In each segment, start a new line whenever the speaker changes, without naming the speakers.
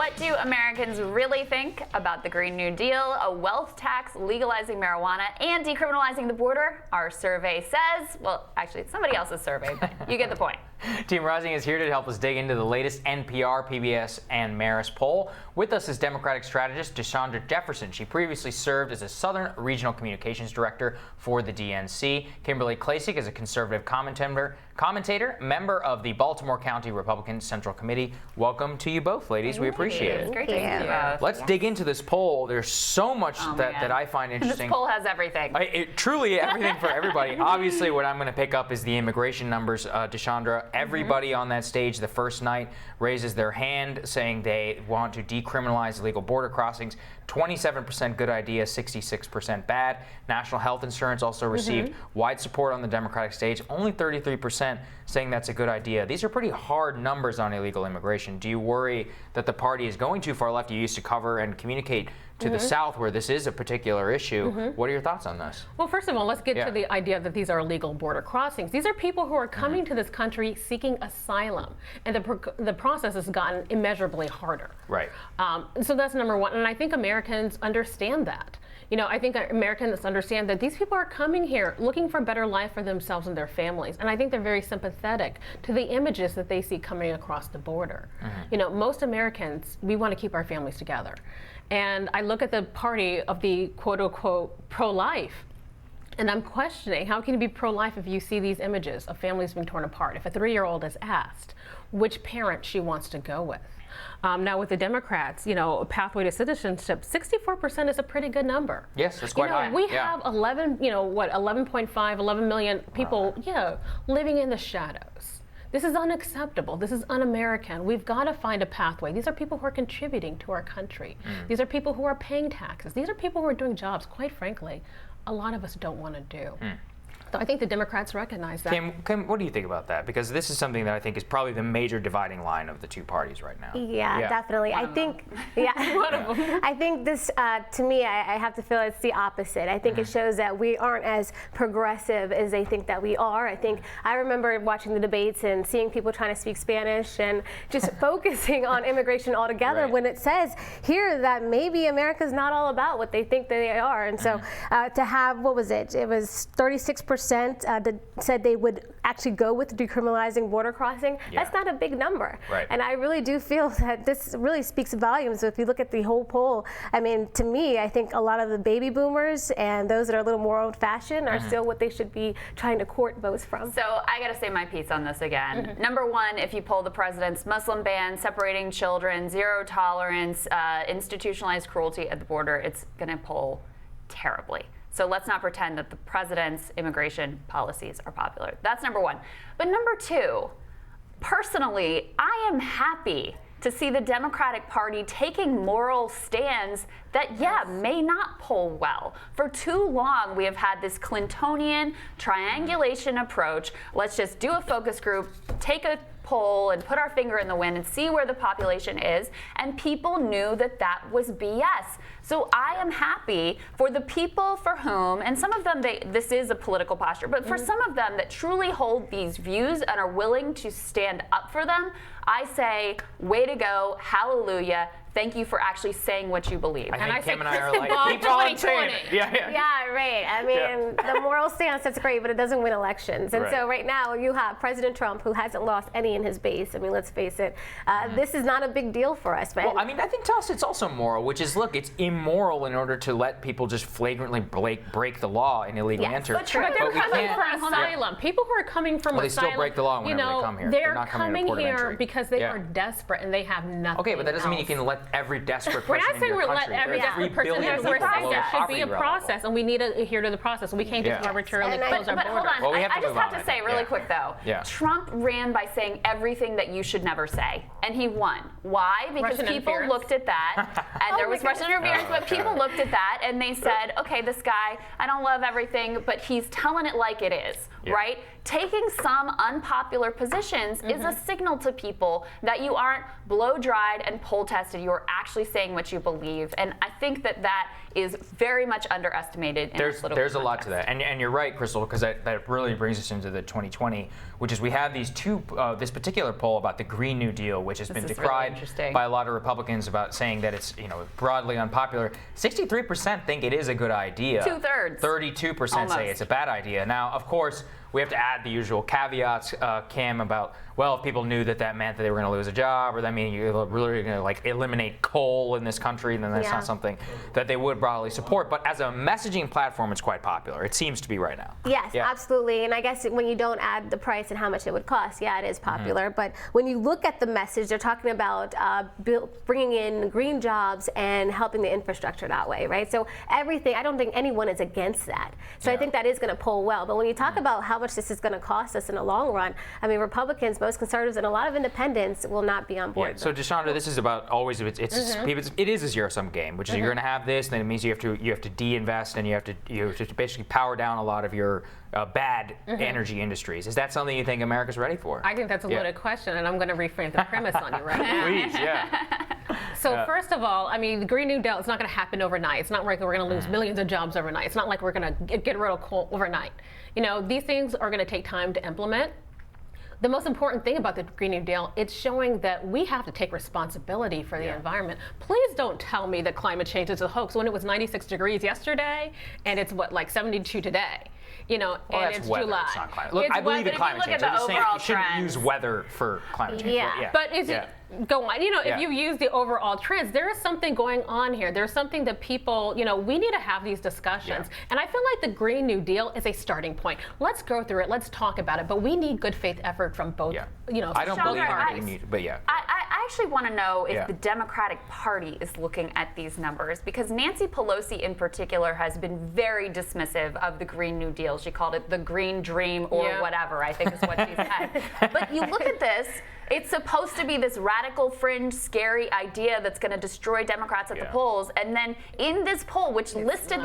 What do Americans really think about the Green New Deal, a wealth tax, legalizing marijuana, and decriminalizing the border? Our survey says, well, actually, it's somebody else's survey, but you get the point.
Team Rising is here to help us dig into the latest NPR, PBS, and Marist poll. With us is Democratic strategist Deshundra Jefferson. She previously served as a Southern Regional Communications Director for the DNC. Kimberly Klacik is a conservative commentator, member of the Baltimore County Republican Central Committee. Welcome to you both, ladies. We appreciate it.
It's great to see you.
Let's dig into this poll. There's so much that I find interesting.
This poll has everything.
Truly everything for everybody. Obviously, what I'm going to pick up is the immigration numbers, Deshundra. Everybody on that stage the first night raises their hand saying they want to decriminalize illegal border crossings. 27% good idea, 66% bad. National health insurance also received wide support on the Democratic stage. Only 33% saying that's a good idea. These are pretty hard numbers on illegal immigration. Do you worry that the party is going too far left? You used to cover and communicate to the South where this is a particular issue. What are your thoughts on this?
Well, first of all, let's get to the idea that these are illegal border crossings. These are people who are coming to this country seeking asylum, and the process has gotten immeasurably harder.
Right.
So that's number one, and I think Americans understand that. You know, I think Americans understand that these people are coming here looking for a better life for themselves and their families, and I think they're very sympathetic to the images that they see coming across the border. You know, most Americans, we want to keep our families together. And I look at the party of the quote-unquote pro-life, and I'm questioning, how can you be pro-life if you see these images of families being torn apart? If a 3-year-old is asked which parent she wants to go with. Now with the Democrats, you know, a pathway to citizenship, 64% is a pretty good number.
Yes, that's quite high.
We have 11 million people, living in the shadows. This is unacceptable. This is un-American. We've got to find a pathway. These are people who are contributing to our country. These are people who are paying taxes. These are people who are doing jobs, quite frankly, a lot of us don't want to do. So I think the Democrats recognize that.
Kim, what do you think about that? Because this is something that I think is probably the major dividing line of the two parties right now.
Yeah. Definitely. I think, I think this, to me, I have to feel it's the opposite. I think it shows that we aren't as progressive as they think that we are. I think I remember watching the debates and seeing people trying to speak Spanish and just focusing on immigration altogether when it says here that maybe America's not all about what they think they are. And so to have, what was it? It was 36% that said they would actually go with decriminalizing border crossing. That's not a big number. And I really do feel that this really speaks volumes. So if you look at the whole poll, I mean, to me, I think a lot of the baby boomers and those that are a little more old-fashioned are still what they should be trying to court votes from.
So I got to say my piece on this again. Number one, if you poll the president's Muslim ban, separating children, zero tolerance, institutionalized cruelty at the border, it's going to poll terribly. So let's not pretend that the president's immigration policies are popular. That's number one. But number two, personally, I am happy to see the Democratic Party taking moral stands that, may not poll well. For too long, we have had this Clintonian triangulation approach. Let's just do a focus group, take a poll and put our finger in the wind and see where the population is, and people knew that that was BS. So I am happy for the people for whom, and some of them, this is a political posture, but for some of them that truly hold these views and are willing to stand up for them, I say, way to go, hallelujah. Thank you for actually saying what you believe.
I think Kim and I are like, keep on saying it.
Yeah, right. I mean, the moral stance, that's great, but it doesn't win elections. And so right now you have President Trump, who hasn't lost any in his base. I mean, let's face it. This is not a big deal for us.
Well, I mean, I think to us it's also moral, which is, look, it's immoral in order to let people just flagrantly break the law and illegally enter.
But they're coming for asylum. People who are coming from asylum,
they still break the law whenever they come here.
They're not coming here because they are desperate and they have nothing.
Okay, but that doesn't mean you can let every desperate person in your country.
We're not saying we're let every desperate person in. We're saying there should be a process, and we need to adhere to the process. We can't just arbitrarily close our
border.
borders.
Hold on, I just have to say really quick though, Trump ran by saying everything that you should never say, and he won. Why? Because people looked at that, and there was Russian interference, but people looked at that and they said, okay, this guy, I don't love everything, but he's telling it like it is, right? Taking some unpopular positions is a signal to people that you aren't blow-dried and poll-tested. You are are actually saying what you believe. And I think that that is very much underestimated in
There's
political
a lot
context.
to that, and you're right, Crystal, because that really brings us into the 2020, which is we have these this particular poll about the Green New Deal, which has been
is really
decried
interesting.
by a lot of Republicans about saying that it's broadly unpopular. 63% think it is a good idea.
2/3.
32% say
Almost.
it's a bad idea. Now, of course, we have to add the usual caveats, Kim, about, well, if people knew that meant that they were going to lose a job, or that means you're really going to like eliminate coal in this country, then that's not something that they would broadly support. But as a messaging platform, it's quite popular. It seems to be right now.
Yes, absolutely. And I guess when you don't add the price and how much it would cost, it is popular. But when you look at the message, they're talking about bringing in green jobs and helping the infrastructure that way, right? So everything, I don't think anyone is against that. So I think that is going to pull well. But when you talk about how much this is going to cost us in the long run, I mean, Republicans, most conservatives, and a lot of independents will not be on board.
Yeah. So Deshundra, this is about always it is a zero-sum game, which is you're going to have this, then it means you have to de-invest, and you have to basically power down a lot of your bad energy industries. Is that something you think America's ready for?
I think that's a loaded question, and I'm going to reframe the premise on you right now.
Please,
So first of all, I mean, the Green New Deal, it's not going to happen overnight. It's not like we're going to lose millions of jobs overnight. It's not like we're going to get rid of coal overnight. These things are going to take time to implement. The most important thing about the Green New Deal, it's showing that we have to take responsibility for the environment. Please don't tell me that climate change is a hoax when it was 96 degrees yesterday and it's like 72 today.
Well,
and
that's
it's
weather.
July.
It's not climate. Look, I believe in climate change. I'm just saying you shouldn't use weather for climate change.
But go on. If you use the overall trends, there is something going on here. There's something that people, we need to have these discussions. And I feel like the Green New Deal is a starting point. Let's go through it. Let's talk about it. But we need good faith effort from both.
I don't believe in Green New Deal, but
I actually want to know if the Democratic Party is looking at these numbers, because Nancy Pelosi in particular has been very dismissive of the Green New Deal. She called it the Green Dream or whatever, I think is what she said. But you look at this, it's supposed to be this radical fringe, scary idea that's going to destroy Democrats at the polls. And then in this poll, which listed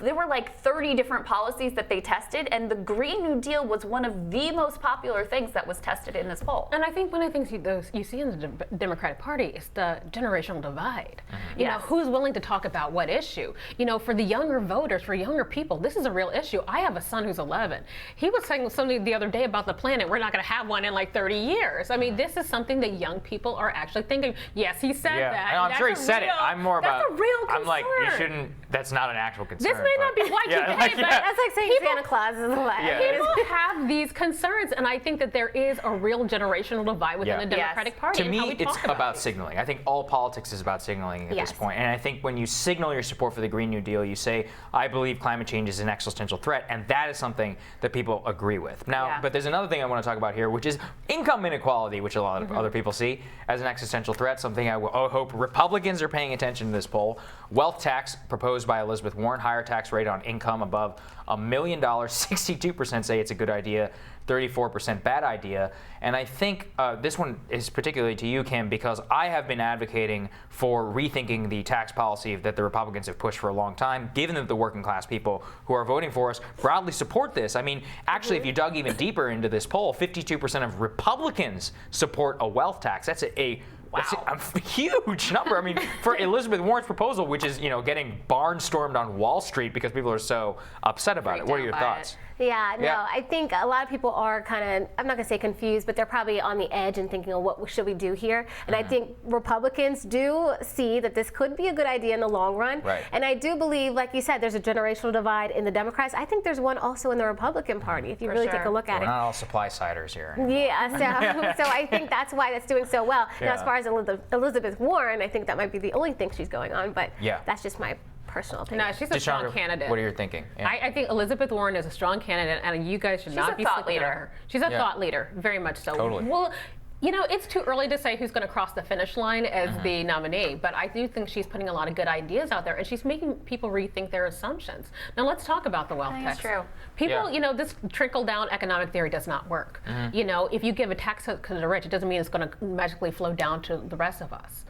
there were 30 different policies that they tested, and the Green New Deal was one of the most popular things that was tested in this poll.
And I think one of the things you see in the Democratic Party is the generational divide. Who's willing to talk about what issue? For the younger voters, for younger people, this is a real issue. I have a son who's 11. He was saying something the other day about the planet. We're not going to have one in 30 years. I mean, this is something that young people are actually thinking. Yes, he said that.
I'm sure he said it. I'm more about.
That's a real concern.
I'm like, you shouldn't. That's not an actual concern.
This may not be Y2K, but
that's like saying Santa Claus is alive.
People have these concerns, and I think that there is a real generational divide within the Democratic Party.
To me, it's about signaling. I think all politics is about signaling at this point. And I think when you signal your support for the Green New Deal, you say, I believe climate change is an existential threat, and that is something that people agree with. Now, but there's another thing I want to talk about here, which is income inequality, which a lot of other people see as an existential threat, something I hope Republicans are paying attention to this poll. Wealth tax proposed by Elizabeth Warren, higher tax rate on income above $1 million. 62% say it's a good idea, 34% bad idea. And I think this one is particularly to you, Kim, because I have been advocating for rethinking the tax policy that the Republicans have pushed for a long time, given that the working class people who are voting for us broadly support this. I mean, actually, if you dug even deeper into this poll, 52% of Republicans support a wealth tax. That's that's a huge number. I mean, for Elizabeth Warren's proposal, which is, getting barnstormed on Wall Street because people are so upset about it. What are your thoughts?
I think a lot of people are kind of, I'm not going to say confused, but they're probably on the edge and thinking, what should we do here? And I think Republicans do see that this could be a good idea in the long run.
Right.
And I do believe, like you said, there's a generational divide in the Democrats. I think there's one also in the Republican Party, if you really take a look at it.
We're not all supply-siders here.
So I think that's why that's doing so well. Now, as far as Elizabeth Warren, I think that might be the only thing she's going on, but that's just my personal opinion.
No, she's a strong candidate.
What are you thinking?
I think Elizabeth Warren is a strong candidate, and you guys should not be sleeping on her. She's a thought leader, very much so.
Totally.
Well, it's too early to say who's going to cross the finish line as the nominee, but I do think she's putting a lot of good ideas out there, and she's making people rethink their assumptions. Now, let's talk about the wealth tax.
That's true.
People, this trickle-down economic theory does not work. If you give a tax cut to the rich, it doesn't mean it's going to magically flow down to the rest of us.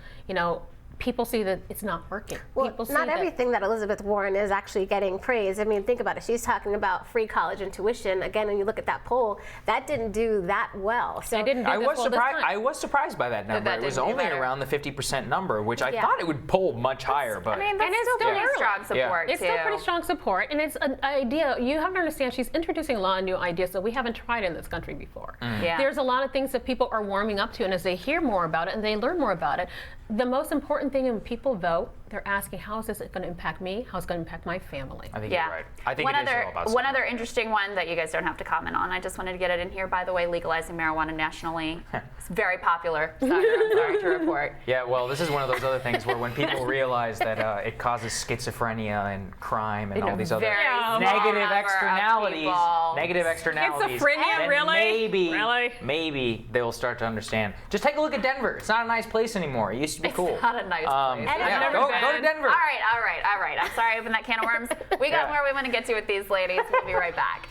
people see that it's not working.
Well,
People see
not
that-
everything that Elizabeth Warren is actually getting praise. I mean, think about it. She's talking about free college and tuition. Again, when you look at that poll, that didn't do that well. So
They didn't do
I
this
was
well this
surprised.
time.
I was surprised by that number.
that
It was
didn't do
only
better.
around the 50% number, which I
Yeah.
thought it would poll much higher. But
I mean, that's
And it's
still
still
pretty
early.
strong support,
It's
too.
still pretty strong support, and it's an idea. You have to understand, she's introducing a lot of new ideas that we haven't tried in this country before.
Yeah.
There's a lot of things that people are warming up to, and as they hear more about it and they learn more about it, the most important thing when people vote, they're asking, how is this going to impact me? How is it going to impact my family?
I think
Yeah.
you're right. I think
one
it is
other
all about
one
support.
other interesting one that you guys don't have to comment on. I just wanted to get it in here. By the way, legalizing marijuana nationally, it's very popular. Sandra, I'm sorry to report.
Yeah, well, this is one of those other things where when people realize that it causes schizophrenia and crime and all these other
Very small
negative
number of
externalities,
people.
Schizophrenia,
then
really?
maybe,
Really?
maybe they will start to understand. Just take a look at Denver. It's not a nice place anymore. It used to be cool.
It's not a nice place.
And
Yeah,
I've
go
never
to Denver.
All right. I'm sorry I opened that can of worms. We got
Yeah.
where we want to get to with these ladies. We'll be right back.